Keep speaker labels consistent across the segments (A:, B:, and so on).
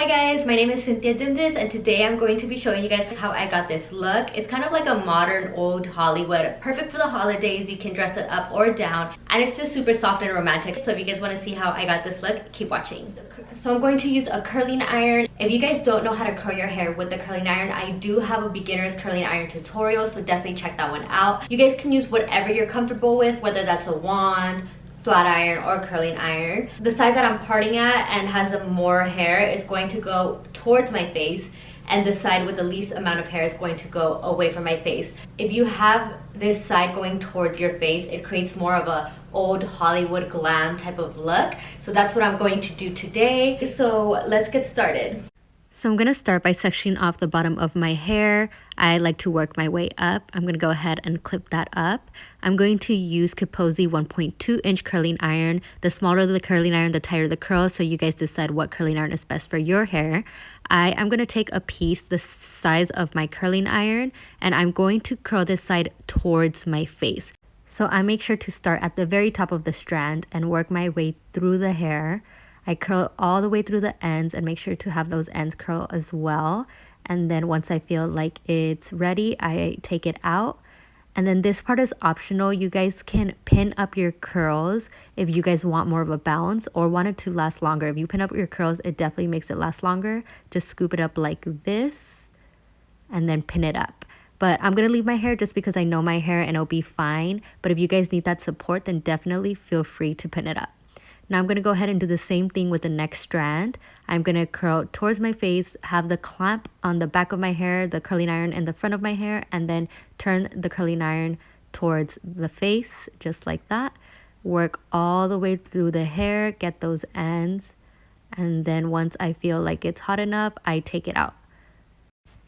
A: Hi guys, my name is Cynthia Dimdis and today I'm going to be showing you guys how I got this look. It's kind of like a modern old Hollywood, perfect for the holidays. You can dress it up or down and it's just super soft and romantic. So if you guys want to see how I got this look, keep watching. So I'm going to use a curling iron. If you guys don't know how to curl your hair with the curling iron, I do have a beginner's curling iron tutorial, so definitely check that one out. You guys can use whatever you're comfortable with, whether that's a wand, flat iron, or curling iron. The side that I'm parting at and has the more hair is going to go towards my face, and the side with the least amount of hair is going to go away from my face. If you have this side going towards your face, it creates more of a old Hollywood glam type of look. So that's what I'm going to do today. So let's get started. So I'm going to start by sectioning off the bottom of my hair. I like to work my way up. I'm going to go ahead and clip that up. I'm going to use Kipozi 1.2 inch curling iron. The smaller the curling iron, the tighter the curl. So you guys decide what curling iron is best for your hair. I am going to take a piece the size of my curling iron and I'm going to curl this side towards my face. So I make sure to start at the very top of the strand and work my way through the hair. I curl all the way through the ends and make sure to have those ends curl as well. And then once I feel like it's ready, I take it out. And then this part is optional. You guys can pin up your curls if you guys want more of a bounce or want it to last longer. If you pin up your curls, it definitely makes it last longer. Just scoop it up like this and then pin it up. But I'm going to leave my hair just because I know my hair and it'll be fine. But if you guys need that support, then definitely feel free to pin it up. Now I'm going to go ahead and do the same thing with the next strand. I'm going to curl towards my face, have the clamp on the back of my hair, the curling iron in the front of my hair, and then turn the curling iron towards the face, just like that. Work all the way through the hair, get those ends, and then once I feel like it's hot enough, I take it out.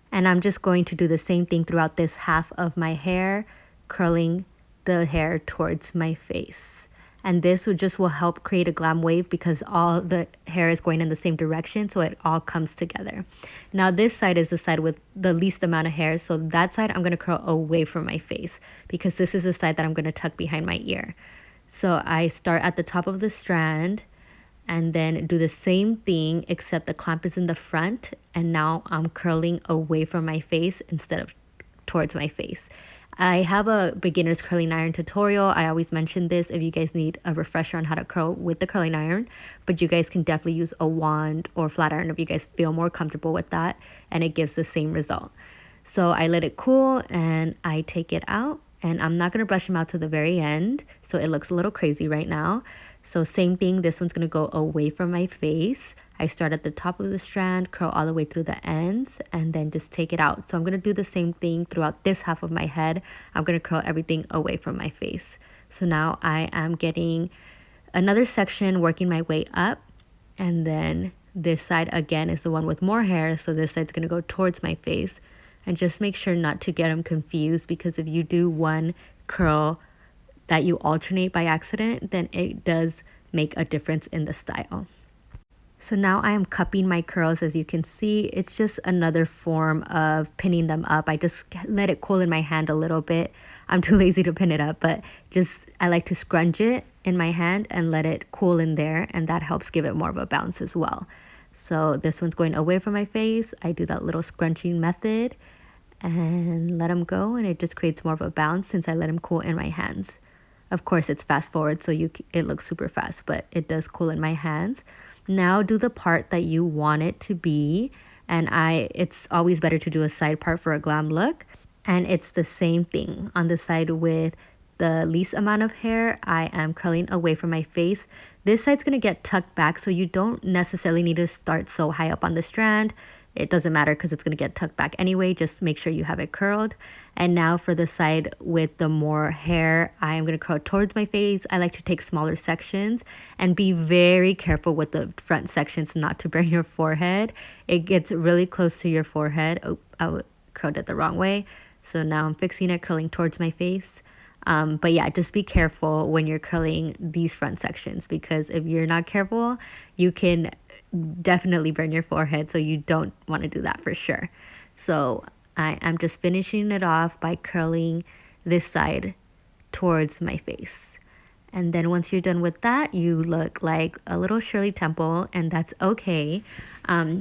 A: And I'm just going to do the same thing throughout this half of my hair, curling the hair towards my face. And this will help create a glam wave because all the hair is going in the same direction, so it all comes together. Now this side is the side with the least amount of hair, so that side I'm going to curl away from my face because this is the side that I'm going to tuck behind my ear. So I start at the top of the strand and then do the same thing except the clamp is in the front, and now I'm curling away from my face instead of towards my face. I have a beginner's curling iron tutorial. I always mention this if you guys need a refresher on how to curl with the curling iron, but you guys can definitely use a wand or flat iron if you guys feel more comfortable with that, and it gives the same result. So I let it cool and I take it out, and I'm not going to brush them out to the very end, so it looks a little crazy right now. So same thing, this one's going to go away from my face. I start at the top of the strand, curl all the way through the ends, and then just take it out. So I'm going to do the same thing throughout this half of my head. I'm going to curl everything away from my face. So now I am getting another section, working my way up, and then this side again is the one with more hair, so this side's going to go towards my face. And just make sure not to get them confused, because if you do one curl that you alternate by accident, then it does make a difference in the style. So now I am cupping my curls. As you can see, it's just another form of pinning them up. I just let it cool in my hand a little bit. I'm too lazy to pin it up, but I like to scrunch it in my hand and let it cool in there, and that helps give it more of a bounce as well. So this one's going away from my face. I do that little scrunching method and let them go, and it just creates more of a bounce since I let them cool in my hands. Of course, it's fast forward, so it looks super fast, but it does cool in my hands. Now do the part that you want it to be, and it's always better to do a side part for a glam look. And it's the same thing on the side with the least amount of hair. I am curling away from my face. This side's going to get tucked back, so you don't necessarily need to start so high up on the strand. It doesn't matter because it's going to get tucked back anyway. Just make sure you have it curled. And now for the side with the more hair, I am going to curl towards my face. I like to take smaller sections and be very careful with the front sections not to burn your forehead. It gets really close to your forehead. Oh, I curled it the wrong way. So now I'm fixing it, curling towards my face. But yeah, just be careful when you're curling these front sections, because if you're not careful, you can definitely burn your forehead. So you don't want to do that for sure. So I am just finishing it off by curling this side towards my face. And then once you're done with that, you look like a little Shirley Temple, and that's okay.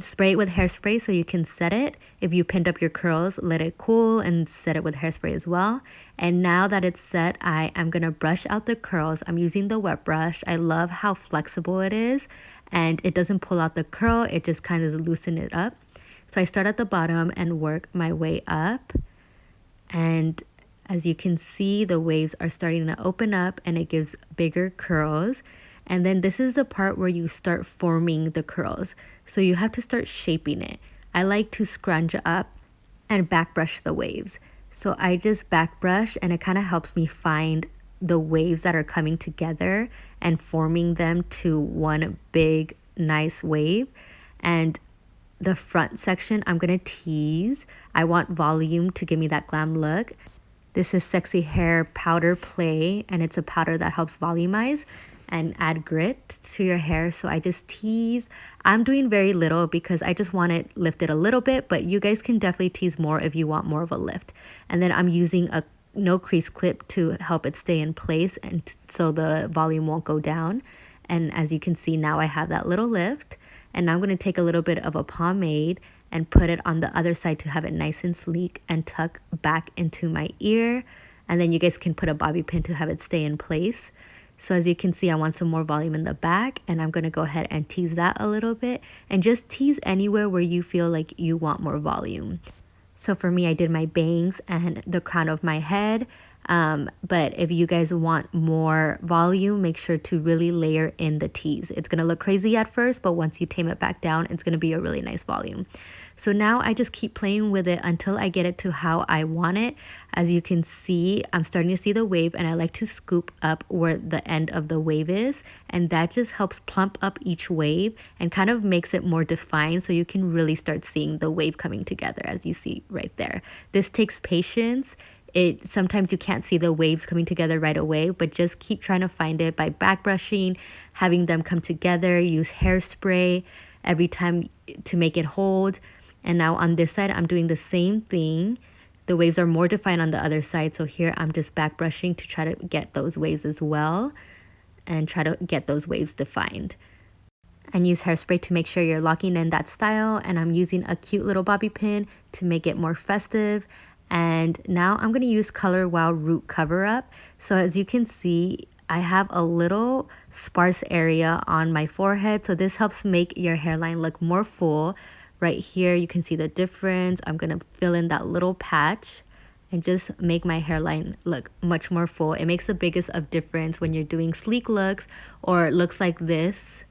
A: Spray it with hairspray so you can set it. If you pinned up your curls, let it cool and set it with hairspray as well. And now that it's set, I am going to brush out the curls. I'm using the wet brush. I love how flexible it is, and it doesn't pull out the curl. It just kind of loosens it up. So I start at the bottom and work my way up. And as you can see, the waves are starting to open up and it gives bigger curls. And then this is the part where you start forming the curls. So you have to start shaping it. I like to scrunch up and back brush the waves. So I just back brush, and it kind of helps me find the waves that are coming together and forming them to one big nice wave. And the front section, I'm going to tease. I want volume to give me that glam look. This is Sexy Hair Powder Play, and it's a powder that helps volumize and add grit to your hair. So I just tease. I'm doing very little because I just want it lifted a little bit, but you guys can definitely tease more if you want more of a lift. And then I'm using a no crease clip to help it stay in place, and so the volume won't go down. And as you can see, now I have that little lift. And now I'm going to take a little bit of a pomade and put it on the other side to have it nice and sleek and tuck back into my ear. And then you guys can put a bobby pin to have it stay in place. So as you can see, I want some more volume in the back, and I'm going to go ahead and tease that a little bit, and just tease anywhere where you feel like you want more volume. So for me, I did my bangs and the crown of my head. But if you guys want more volume, make sure to really layer in the tease. It's going to look crazy at first, but once you tame it back down, it's going to be a really nice volume. So now I just keep playing with it until I get it to how I want it. As you can see, I'm starting to see the wave, and I like to scoop up where the end of the wave is. And that just helps plump up each wave and kind of makes it more defined, so you can really start seeing the wave coming together, as you see right there. This takes patience. Sometimes you can't see the waves coming together right away, but just keep trying to find it by back brushing, having them come together. Use hairspray every time to make it hold. And now on this side, I'm doing the same thing. The waves are more defined on the other side, so here I'm just back brushing to try to get those waves as well, and try to get those waves defined. And use hairspray to make sure you're locking in that style. And I'm using a cute little bobby pin to make it more festive. And now I'm going to use Color Wow Root Cover Up. So as you can see, I have a little sparse area on my forehead. So this helps make your hairline look more full. Right here, you can see the difference. I'm going to fill in that little patch and just make my hairline look much more full. It makes the biggest of difference when you're doing sleek looks or looks like this.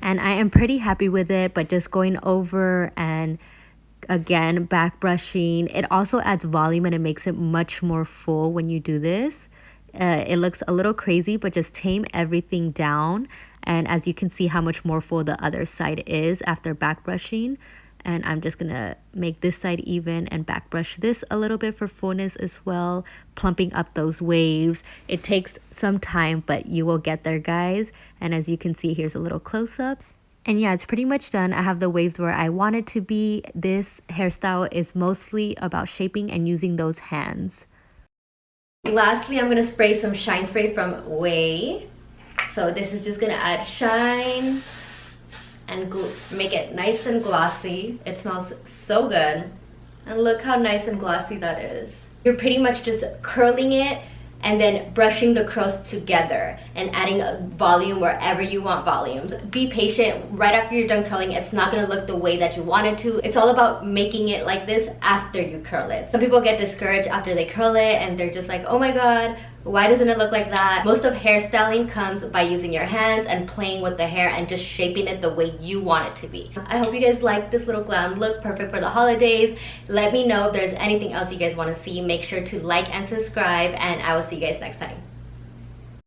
A: And I am pretty happy with it, but just going over and again back brushing, it also adds volume and it makes it much more full when you do this. It looks a little crazy, but just tame everything down. And as you can see how much more full the other side is after back brushing. And I'm just gonna make this side even and back brush this a little bit for fullness as well, plumping up those waves. It takes some time, but you will get there, guys. And as you can see, here's a little close-up. And yeah, it's pretty much done. I have the waves where I want it to be. This hairstyle is mostly about shaping and using those hands. Lastly, I'm going to spray some shine spray from Ouai. So this is just going to add shine and make it nice and glossy. It smells so good. And look how nice and glossy that is. You're pretty much just curling it and then brushing the curls together and adding a volume wherever you want volumes. Be patient. Right after you're done curling, it's not going to look the way that you want it to. It's all about making it like this after you curl it. Some people get discouraged after they curl it and they're just like, oh my god, why doesn't it look like that? Most of hairstyling comes by using your hands and playing with the hair and just shaping it the way you want it to be. I hope you guys like this little glam look, perfect for the holidays. Let me know if there's anything else you guys want to see. Make sure to like and subscribe, and I will see you guys next time.